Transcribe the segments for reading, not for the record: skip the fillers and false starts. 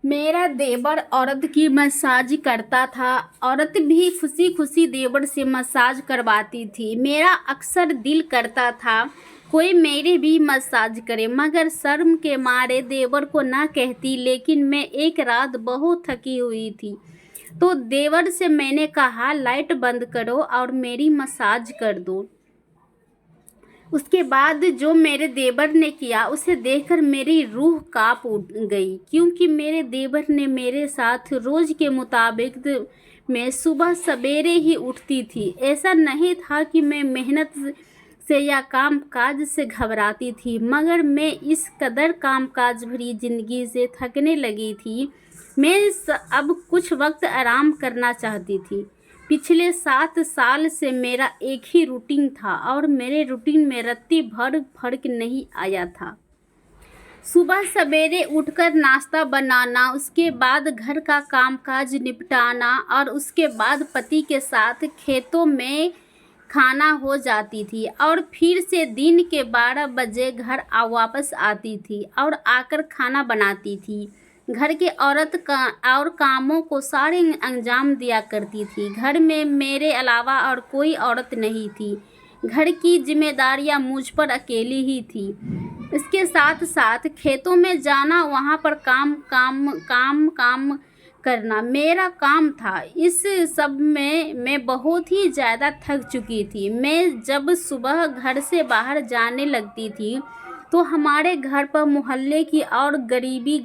मेरा देवर औरत की मसाज करता था। औरत भी खुशी खुशी देवर से मसाज करवाती थी। मेरा अक्सर दिल करता था कोई मेरी भी मसाज करे, मगर शर्म के मारे देवर को ना कहती। लेकिन मैं एक रात बहुत थकी हुई थी, तो देवर से मैंने कहा लाइट बंद करो और मेरी मसाज कर दो। उसके बाद जो मेरे देवर ने किया उसे देखकर मेरी रूह कांप उठ गई, क्योंकि मेरे देवर ने मेरे साथ रोज के मुताबिक मैं सुबह सवेरे ही उठती थी। ऐसा नहीं था कि मैं मेहनत से या काम काज से घबराती थी, मगर मैं इस कदर काम काज भरी जिंदगी से थकने लगी थी। अब कुछ वक्त आराम करना चाहती थी। पिछले 7 साल से मेरा एक ही रूटीन था और मेरे रूटीन में रत्ती भर फर्क नहीं आया था। सुबह सवेरे उठकर नाश्ता बनाना, उसके बाद घर का कामकाज निपटाना और उसके बाद पति के साथ खेतों में खाना हो जाती थी और फिर से दिन के 12 बजे घर वापस आती थी और आकर खाना बनाती थी। घर के औरत का और कामों को सारे अंजाम दिया करती थी। घर में मेरे अलावा और कोई औरत नहीं थी। घर की जिम्मेदारियां मुझ पर अकेली ही थी। इसके साथ साथ खेतों में जाना, वहां पर काम काम काम काम करना मेरा काम था। इस सब में मैं बहुत ही ज़्यादा थक चुकी थी। मैं जब सुबह घर से बाहर जाने लगती थी तो हमारे घर पर मोहल्ले की और करीबी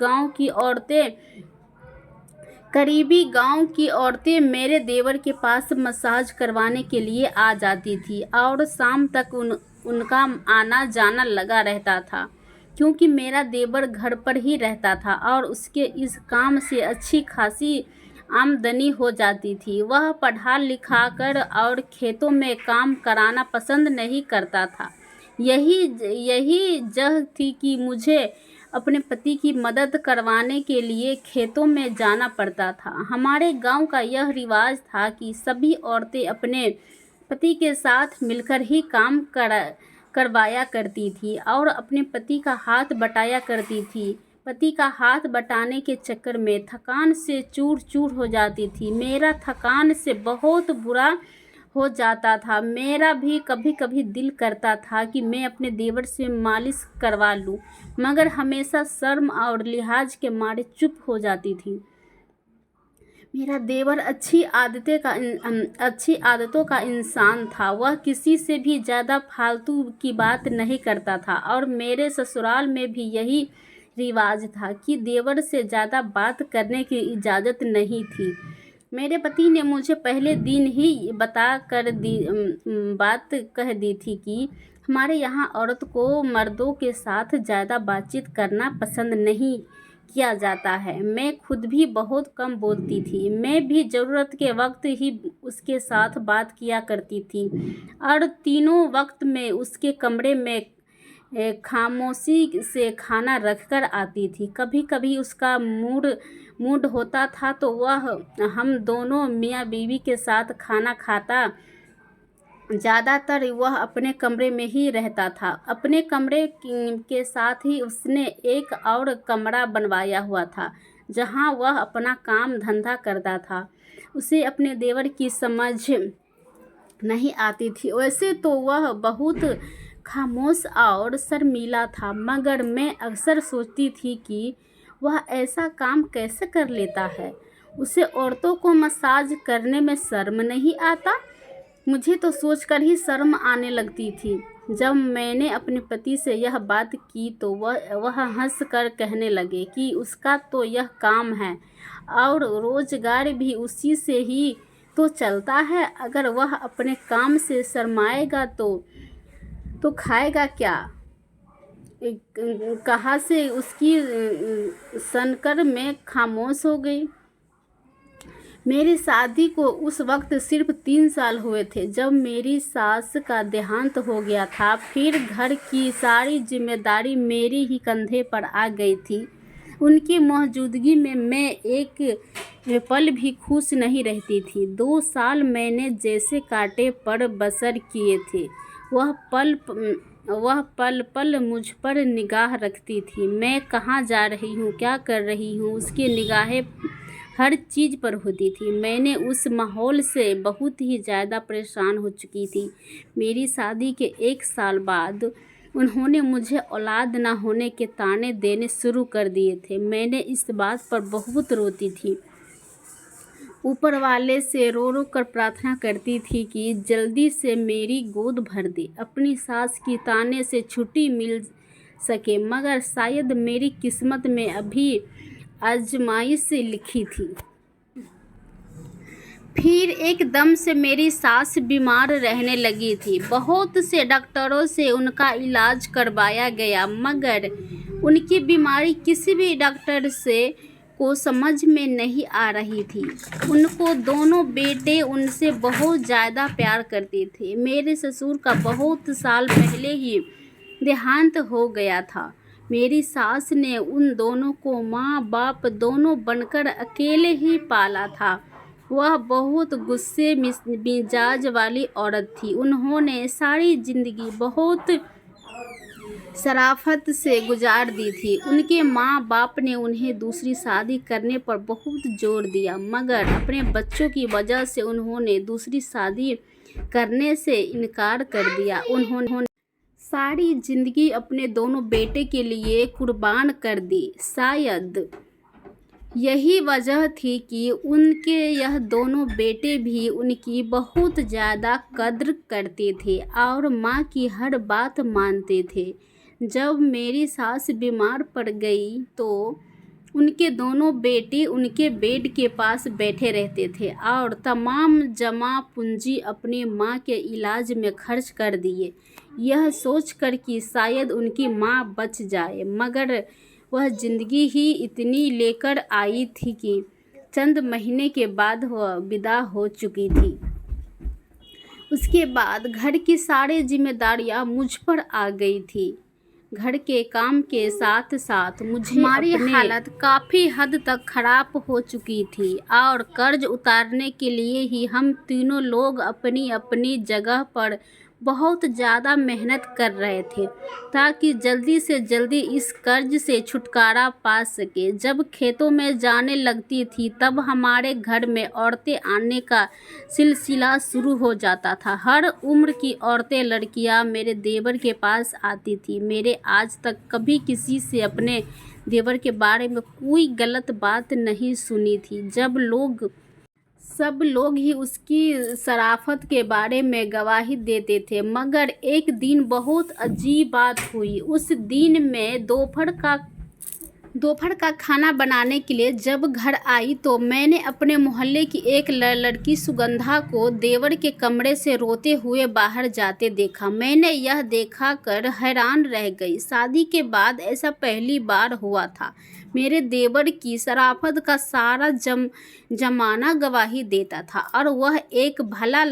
गांव की औरतें मेरे देवर के पास मसाज करवाने के लिए आ जाती थी और शाम तक उनका आना जाना लगा रहता था, क्योंकि मेरा देवर घर पर ही रहता था और उसके इस काम से अच्छी खासी आमदनी हो जाती थी। वह पढ़ा लिखा कर और खेतों में काम कराना पसंद नहीं करता था। यही यही जह थी कि मुझे अपने पति की मदद करवाने के लिए खेतों में जाना पड़ता था। हमारे गांव का यह रिवाज था कि सभी औरतें अपने पति के साथ मिलकर ही काम करवाया करती थी और अपने पति का हाथ बटाया करती थी। पति का हाथ बटाने के चक्कर में थकान से चूर चूर हो जाती थी। मेरा थकान से बहुत बुरा हो जाता था। मेरा भी कभी कभी दिल करता था कि मैं अपने देवर से मालिश करवा लूं, मगर हमेशा शर्म और लिहाज के मारे चुप हो जाती थी। मेरा देवर अच्छी आदतों का इंसान था। वह किसी से भी ज़्यादा फालतू की बात नहीं करता था और मेरे ससुराल में भी यही रिवाज था कि देवर से ज़्यादा बात करने की इजाज़त नहीं थी। मेरे पति ने मुझे पहले दिन ही बात कह दी थी कि हमारे यहाँ औरत को मर्दों के साथ ज़्यादा बातचीत करना पसंद नहीं किया जाता है। मैं खुद भी बहुत कम बोलती थी। मैं भी ज़रूरत के वक्त ही उसके साथ बात किया करती थी और तीनों वक्त में उसके कमरे में खामोशी से खाना रखकर आती थी। कभी कभी उसका मूड होता था तो वह हम दोनों मियाँ बीवी के साथ खाना खाता। ज़्यादातर वह अपने कमरे में ही रहता था। अपने कमरे के साथ ही उसने एक और कमरा बनवाया हुआ था जहाँ वह अपना काम धंधा करता था। उसे अपने देवर की समझ नहीं आती थी। वैसे तो वह बहुत खामोश और शर्मीला था, मगर मैं अक्सर सोचती थी कि वह ऐसा काम कैसे कर लेता है। उसे औरतों को मसाज करने में शर्म नहीं आता। मुझे तो सोचकर ही शर्म आने लगती थी। जब मैंने अपने पति से यह बात की तो वह हंस कर कहने लगे कि उसका तो यह काम है और रोजगार भी उसी से ही तो चलता है। अगर वह अपने काम से शर्माएगा तो खाएगा क्या। कहाँ से उसकी सनकर मैं खामोश हो गई। मेरी शादी को उस वक्त सिर्फ 3 साल हुए थे जब मेरी सास का देहांत हो गया था। फिर घर की सारी जिम्मेदारी मेरे ही कंधे पर आ गई थी। उनकी मौजूदगी में मैं एक पल भी खुश नहीं रहती थी। 2 साल मैंने जैसे कांटे पर बसर किए थे, वह पल वह पल पल मुझ पर निगाह रखती थी। मैं कहाँ जा रही हूँ, क्या कर रही हूँ, उसकी निगाहें हर चीज़ पर होती थी। मैंने उस माहौल से बहुत ही ज़्यादा परेशान हो चुकी थी। मेरी शादी के 1 साल बाद उन्होंने मुझे औलाद ना होने के ताने देने शुरू कर दिए थे। मैंने इस बात पर बहुत रोती थी। ऊपर वाले से रो रो कर प्रार्थना करती थी कि जल्दी से मेरी गोद भर दे, अपनी सास की ताने से छुट्टी मिल सके, मगर शायद मेरी किस्मत में अभी आजमाइश लिखी थी। फिर एकदम से मेरी सास बीमार रहने लगी थी। बहुत से डॉक्टरों से उनका इलाज करवाया गया, मगर उनकी बीमारी किसी भी डॉक्टर से को समझ में नहीं आ रही थी। उनको दोनों बेटे उनसे बहुत ज़्यादा प्यार करते थे। मेरे ससुर का बहुत साल पहले ही देहांत हो गया था। मेरी सास ने उन दोनों को माँ बाप दोनों बनकर अकेले ही पाला था। वह बहुत गुस्से मिजाज वाली औरत थी। उन्होंने सारी जिंदगी बहुत शराफत से गुजार दी थी। उनके माँ बाप ने उन्हें दूसरी शादी करने पर बहुत जोर दिया, मगर अपने बच्चों की वजह से उन्होंने दूसरी शादी करने से इनकार कर दिया। उन्होंने सारी जिंदगी अपने दोनों बेटे के लिए कुर्बान कर दी। शायद यही वजह थी कि उनके यह दोनों बेटे भी उनकी बहुत ज़्यादा कद्र करते थे और माँ की हर बात मानते थे। जब मेरी सास बीमार पड़ गई तो उनके दोनों बेटे उनके बेड के पास बैठे रहते थे और तमाम जमा पूंजी अपनी माँ के इलाज में खर्च कर दिए, यह सोचकर कि शायद उनकी माँ बच जाए। मगर वह जिंदगी ही इतनी लेकर आई थी कि चंद महीने के बाद वह विदा हो चुकी थी। उसके बाद घर की सारी जिम्मेदारियां मुझ पर आ गई थी। घर के काम के साथ साथ हमारी हालत काफ़ी हद तक खराब हो चुकी थी और कर्ज उतारने के लिए ही हम तीनों लोग अपनी अपनी जगह पर बहुत ज़्यादा मेहनत कर रहे थे ताकि जल्दी से जल्दी इस कर्ज से छुटकारा पा सके। जब खेतों में जाने लगती थी तब हमारे घर में औरतें आने का सिलसिला शुरू हो जाता था। हर उम्र की औरतें लड़कियां मेरे देवर के पास आती थी। मेरे आज तक कभी किसी से अपने देवर के बारे में कोई गलत बात नहीं सुनी थी। सब लोग ही उसकी शराफत के बारे में गवाही देते थे, मगर एक दिन बहुत अजीब बात हुई। उस दिन मैं दोपहर का खाना बनाने के लिए जब घर आई तो मैंने अपने मोहल्ले की एक लड़की सुगंधा को देवर के कमरे से रोते हुए बाहर जाते देखा। मैंने यह देखा कर हैरान रह गई। शादी के बाद ऐसा पहली बार हुआ था। मेरे देवर की शराफत का सारा जमाना गवाही देता था और वह एक भला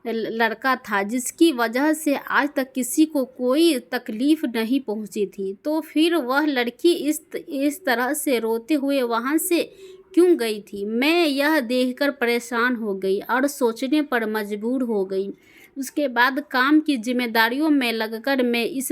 लड़का था जिसकी वजह से आज तक किसी को कोई तकलीफ नहीं पहुंची थी। तो फिर वह लड़की इस तरह से रोते हुए वहां से क्यों गई थी? मैं यह देखकर परेशान हो गई और सोचने पर मजबूर हो गई। उसके बाद काम की जिम्मेदारियों में लगकर मैं इस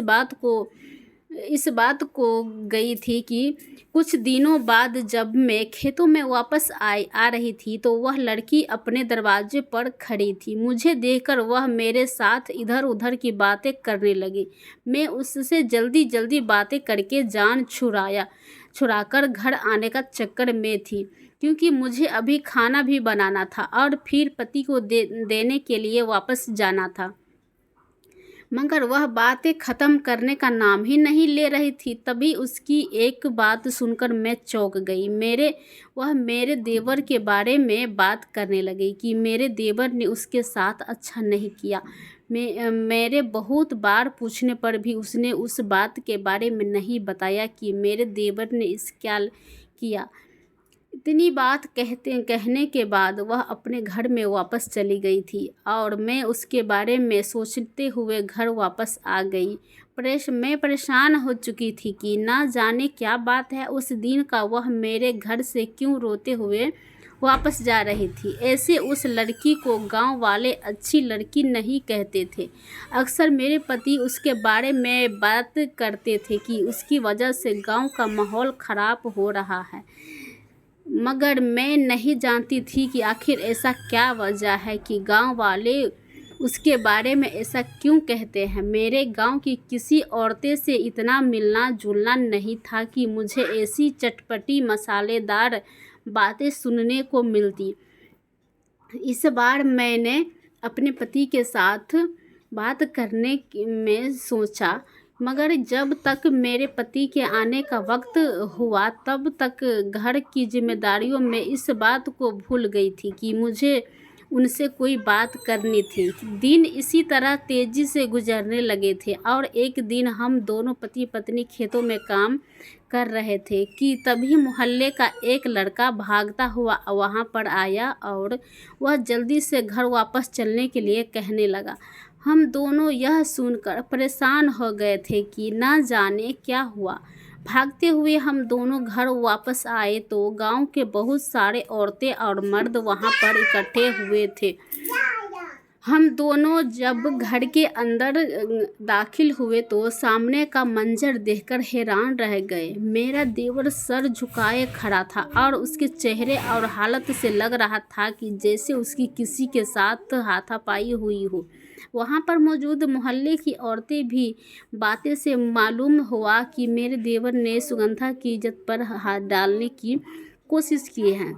बात को गई थी कि कुछ दिनों बाद जब मैं खेतों में वापस आ रही थी तो वह लड़की अपने दरवाजे पर खड़ी थी। मुझे देखकर वह मेरे साथ इधर उधर की बातें करने लगी। मैं उससे जल्दी बातें करके जान छुड़ाकर घर आने का चक्कर में थी, क्योंकि मुझे अभी खाना भी बनाना था और फिर पति को देने के लिए वापस जाना था। मगर वह बातें ख़त्म करने का नाम ही नहीं ले रही थी। तभी उसकी एक बात सुनकर मैं चौंक गई। वह मेरे देवर के बारे में बात करने लगी कि मेरे देवर ने उसके साथ अच्छा नहीं किया। मेरे बहुत बार पूछने पर भी उसने उस बात के बारे में नहीं बताया कि मेरे देवर ने इस क्या किया। इतनी बात कहने के बाद वह अपने घर में वापस चली गई थी और मैं उसके बारे में सोचते हुए घर वापस आ गई। मैं परेशान हो चुकी थी कि ना जाने क्या बात है उस दिन का वह मेरे घर से क्यों रोते हुए वापस जा रही थी। ऐसे उस लड़की को गांव वाले अच्छी लड़की नहीं कहते थे। अक्सर मेरे पति उसके बारे में बात करते थे कि उसकी वजह से गांव का माहौल खराब हो रहा है, मगर मैं नहीं जानती थी कि आखिर ऐसा क्या वजह है कि गांव वाले उसके बारे में ऐसा क्यों कहते हैं। मेरे गांव की किसी औरतें से इतना मिलना जुलना नहीं था कि मुझे ऐसी चटपटी मसालेदार बातें सुनने को मिलती। इस बार मैंने अपने पति के साथ बात करने में सोचा, मगर जब तक मेरे पति के आने का वक्त हुआ तब तक घर की जिम्मेदारियों में इस बात को भूल गई थी कि मुझे उनसे कोई बात करनी थी। दिन इसी तरह तेज़ी से गुजरने लगे थे और एक दिन हम दोनों पति पत्नी खेतों में काम कर रहे थे कि तभी मोहल्ले का एक लड़का भागता हुआ वहाँ पर आया और वह जल्दी से घर वापस चलने के लिए कहने लगा। हम दोनों यह सुनकर परेशान हो गए थे कि न जाने क्या हुआ। भागते हुए हम दोनों घर वापस आए तो गांव के बहुत सारे औरतें और मर्द वहां पर इकट्ठे हुए थे। हम दोनों जब घर के अंदर दाखिल हुए तो सामने का मंजर देखकर हैरान रह गए। मेरा देवर सर झुकाए खड़ा था और उसके चेहरे और हालत से लग रहा था कि जैसे उसकी किसी के साथ हाथापाई हुई हो। वहाँ पर मौजूद मोहल्ले की औरतें भी बातें से मालूम हुआ कि मेरे देवर ने सुगंधा की इज्जत पर हाथ डालने की कोशिश की है।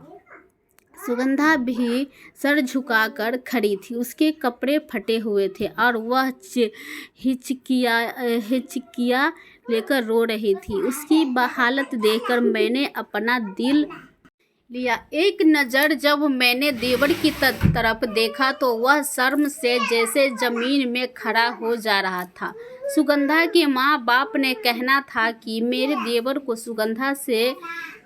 सुगंधा भी सर झुकाकर खड़ी थी। उसके कपड़े फटे हुए थे और वह हिचकिया लेकर रो रही थी। उसकी हालत देखकर मैंने अपना दिल लिया। एक नज़र जब मैंने देवर की तरफ देखा तो वह शर्म से जैसे जमीन में खड़ा हो जा रहा था। सुगंधा के माँ बाप ने कहना था कि मेरे देवर को सुगंधा से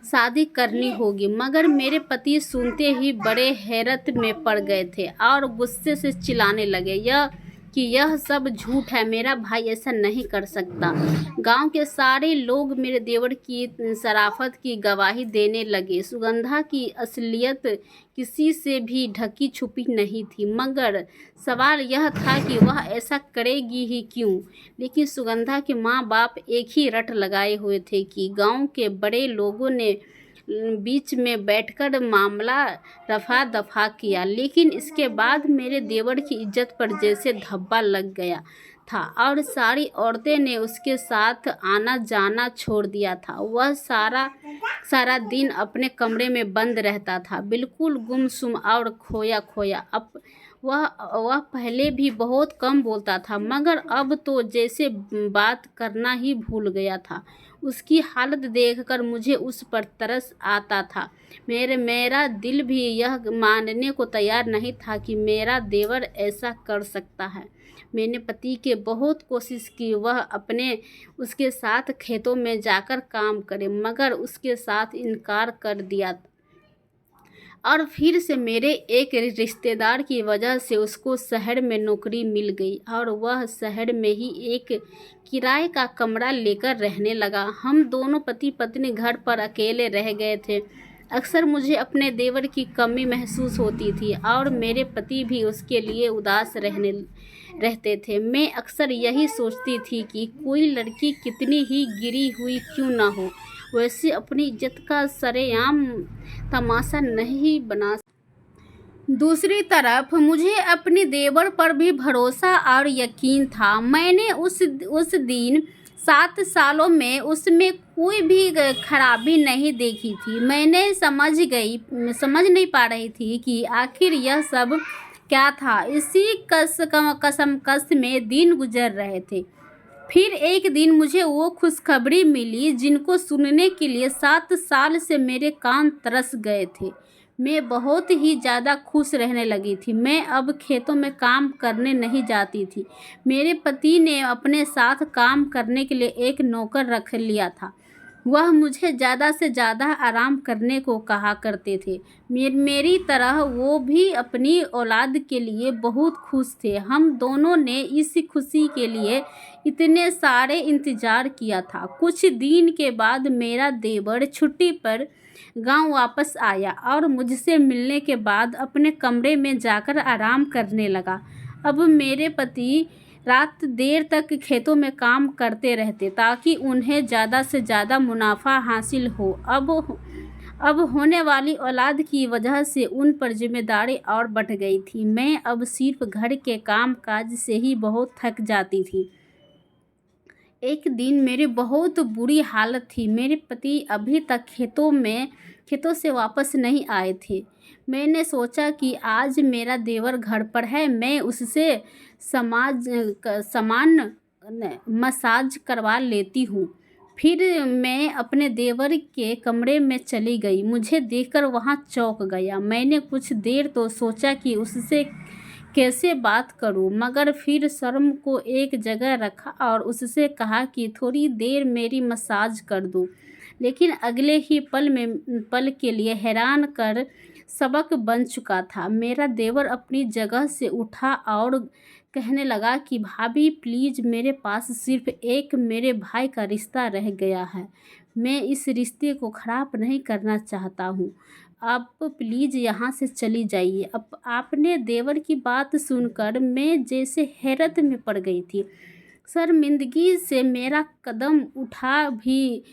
शादी करनी होगी, मगर मेरे पति सुनते ही बड़े हैरत में पड़ गए थे और गुस्से से चिल्लाने लगे यह सब झूठ है, मेरा भाई ऐसा नहीं कर सकता। गांव के सारे लोग मेरे देवर की शराफत की गवाही देने लगे। सुगंधा की असलियत किसी से भी ढकी छुपी नहीं थी, मगर सवाल यह था कि वह ऐसा करेगी ही क्यों। लेकिन सुगंधा के माँ बाप एक ही रट लगाए हुए थे कि गांव के बड़े लोगों ने बीच में बैठकर मामला रफा दफा किया। लेकिन इसके बाद मेरे देवर की इज्जत पर जैसे धब्बा लग गया था और सारी औरतें ने उसके साथ आना जाना छोड़ दिया था। वह सारा दिन अपने कमरे में बंद रहता था, बिल्कुल गुमसुम और खोया खोया। अब वह पहले भी बहुत कम बोलता था, मगर अब तो जैसे बात करना ही भूल गया था। उसकी हालत देखकर मुझे उस पर तरस आता था। मेरा दिल भी यह मानने को तैयार नहीं था कि मेरा देवर ऐसा कर सकता है। मैंने पति के बहुत कोशिश की वह उसके साथ खेतों में जाकर काम करे, मगर उसके साथ इनकार कर दिया। और फिर से मेरे एक रिश्तेदार की वजह से उसको शहर में नौकरी मिल गई और वह शहर में ही एक किराए का कमरा लेकर रहने लगा। हम दोनों पति पत्नी घर पर अकेले रह गए थे। अक्सर मुझे अपने देवर की कमी महसूस होती थी और मेरे पति भी उसके लिए उदास रहते थे। मैं अक्सर यही सोचती थी कि कोई लड़की कितनी ही गिरी हुई क्यों ना हो, वैसे अपनी इज्जत का सरेआम तमाशा नहीं बना। दूसरी तरफ मुझे अपने देवर पर भी भरोसा और यकीन था। मैंने उस दिन 7 सालों में उसमें कोई भी खराबी नहीं देखी थी। मैंने समझ नहीं पा रही थी कि आखिर यह सब क्या था। इसी कसमकस में दिन गुजर रहे थे। फिर एक दिन मुझे वो खुशखबरी मिली जिनको सुनने के लिए 7 साल से मेरे कान तरस गए थे। मैं बहुत ही ज़्यादा खुश रहने लगी थी। मैं अब खेतों में काम करने नहीं जाती थी। मेरे पति ने अपने साथ काम करने के लिए एक नौकर रख लिया था। वह मुझे ज़्यादा से ज़्यादा आराम करने को कहा करते थे। मेरी तरह वो भी अपनी औलाद के लिए बहुत खुश थे। हम दोनों ने इस खुशी के लिए इतने सारे इंतज़ार किया था। कुछ दिन के बाद मेरा देवर छुट्टी पर गांव वापस आया और मुझसे मिलने के बाद अपने कमरे में जाकर आराम करने लगा। अब मेरे पति रात देर तक खेतों में काम करते रहते ताकि उन्हें ज़्यादा से ज़्यादा मुनाफा हासिल हो। अब होने वाली औलाद की वजह से उन पर जिम्मेदारी और बढ़ गई थी। मैं अब सिर्फ घर के काम काज से ही बहुत थक जाती थी। एक दिन मेरी बहुत बुरी हालत थी। मेरे पति अभी तक खेतों से वापस नहीं आए थे। मैंने सोचा कि आज मेरा देवर घर पर है, मैं उससे सामान मसाज करवा लेती हूँ। फिर मैं अपने देवर के कमरे में चली गई। मुझे देखकर वहाँ चौंक गया। मैंने कुछ देर तो सोचा कि उससे कैसे बात करूं, मगर फिर शर्म को एक जगह रखा और उससे कहा कि थोड़ी देर मेरी मसाज कर दो। लेकिन अगले ही पल के लिए हैरान कर सबक बन चुका था। मेरा देवर अपनी जगह से उठा और कहने लगा कि भाभी प्लीज़, मेरे पास सिर्फ एक मेरे भाई का रिश्ता रह गया है। मैं इस रिश्ते को ख़राब नहीं करना चाहता हूँ। आप प्लीज़ यहाँ से चली जाइए। अब आपने देवर की बात सुनकर मैं जैसे हैरत में पड़ गई थी। शर्मिंदगी से मेरा कदम उठा भी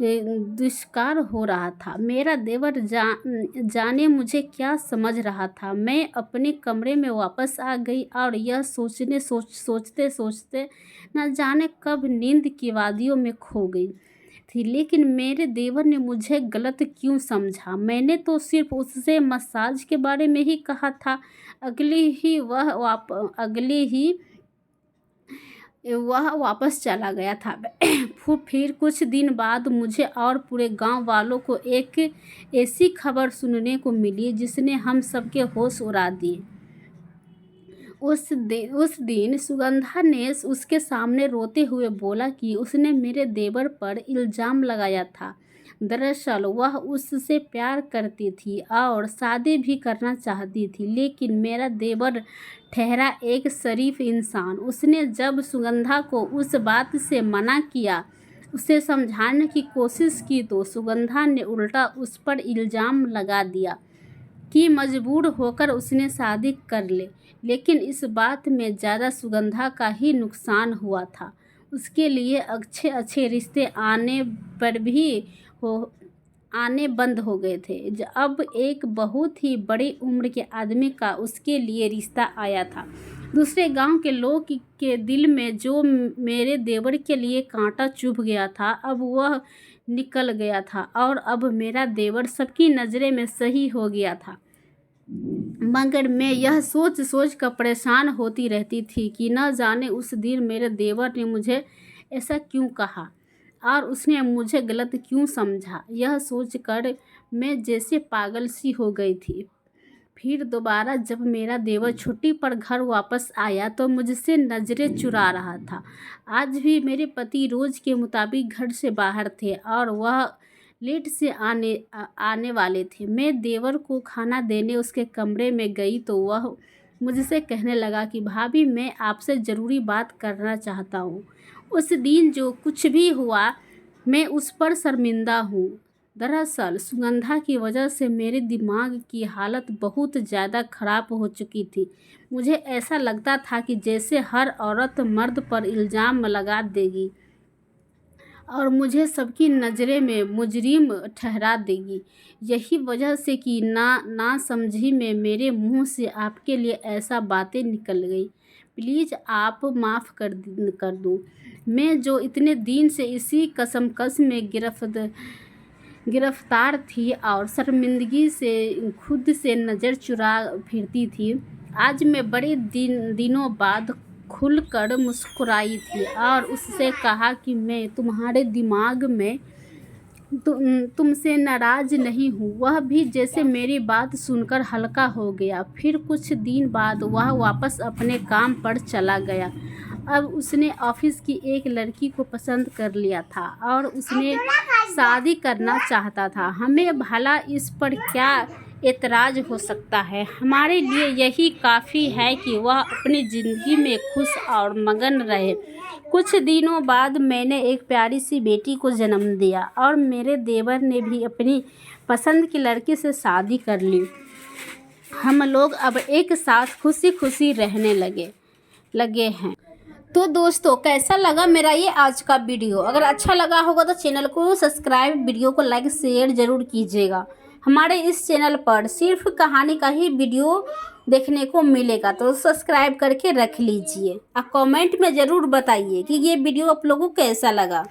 दुष्कार हो रहा था। मेरा देवर जाने मुझे क्या समझ रहा था। मैं अपने कमरे में वापस आ गई और यह सोचते सोचते न जाने कब नींद की वादियों में खो गई थी। लेकिन मेरे देवर ने मुझे गलत क्यों समझा? मैंने तो सिर्फ उससे मसाज के बारे में ही कहा था। अगले ही वह वापस चला गया था। फिर कुछ दिन बाद मुझे और पूरे गांव वालों को एक ऐसी खबर सुनने को मिली जिसने हम सबके होश उड़ा दिए। उस दिन सुगंधा ने उसके सामने रोते हुए बोला कि उसने मेरे देवर पर इल्ज़ाम लगाया था। दरअसल वह उससे प्यार करती थी और शादी भी करना चाहती थी, लेकिन मेरा देवर ठहरा एक शरीफ इंसान। उसने जब सुगंधा को उस बात से मना किया, उसे समझाने की कोशिश की, तो सुगंधा ने उल्टा उस पर इल्ज़ाम लगा दिया कि मजबूर होकर उसने शादी कर ले। लेकिन इस बात में ज़्यादा सुगंधा का ही नुकसान हुआ था। उसके लिए अच्छे रिश्ते आने बंद हो गए थे। अब एक बहुत ही बड़ी उम्र के आदमी का उसके लिए रिश्ता आया था। दूसरे गांव के लोग के दिल में जो मेरे देवर के लिए कांटा चुभ गया था, अब वह निकल गया था और अब मेरा देवर सबकी नज़रें में सही हो गया था। मगर मैं यह सोच कर परेशान होती रहती थी कि न जाने उस दिन मेरे देवर ने मुझे ऐसा क्यों कहा और उसने मुझे गलत क्यों समझा। यह सोचकर मैं जैसे पागल सी हो गई थी। फिर दोबारा जब मेरा देवर छुट्टी पर घर वापस आया तो मुझसे नज़रें चुरा रहा था। आज भी मेरे पति रोज़ के मुताबिक घर से बाहर थे और वह लेट से आने वाले थे। मैं देवर को खाना देने उसके कमरे में गई तो वह मुझसे कहने लगा कि भाभी, मैं आपसे ज़रूरी बात करना चाहता हूँ। उस दिन जो कुछ भी हुआ, मैं उस पर शर्मिंदा हूँ। दरअसल सुगंधा की वजह से मेरे दिमाग की हालत बहुत ज़्यादा ख़राब हो चुकी थी। मुझे ऐसा लगता था कि जैसे हर औरत मर्द पर इल्ज़ाम लगा देगी और मुझे सबकी नज़रें में मुजरिम ठहरा देगी। यही वजह से कि ना समझी में मेरे मुंह से आपके लिए ऐसा बातें निकल गई। प्लीज़ आप माफ़ कर दो। मैं जो इतने दिन से इसी कशमकश में गिरफ्तार थी और शर्मिंदगी से खुद से नज़र चुरा फिरती थी, आज मैं बड़े दिनों बाद खुलकर मुस्कुराई थी और उससे कहा कि मैं तुम्हारे दिमाग में तुमसे नाराज़ नहीं हूँ। वह भी जैसे मेरी बात सुनकर हल्का हो गया। फिर कुछ दिन बाद वह वापस अपने काम पर चला गया। अब उसने ऑफिस की एक लड़की को पसंद कर लिया था और उसने शादी करना चाहता था। हमें भला इस पर क्या एतराज़ हो सकता है। हमारे लिए यही काफ़ी है कि वह अपनी ज़िंदगी में खुश और मगन रहे। कुछ दिनों बाद मैंने एक प्यारी सी बेटी को जन्म दिया और मेरे देवर ने भी अपनी पसंद की लड़की से शादी कर ली। हम लोग अब एक साथ खुशी खुशी रहने लगे हैं। तो दोस्तों, कैसा लगा मेरा ये आज का वीडियो? अगर अच्छा लगा होगा तो चैनल को सब्सक्राइब, वीडियो को लाइक शेयर ज़रूर कीजिएगा। हमारे इस चैनल पर सिर्फ कहानी का ही वीडियो देखने को मिलेगा, तो सब्सक्राइब करके रख लीजिए और कमेंट में ज़रूर बताइए कि ये वीडियो आप लोगों को कैसा लगा।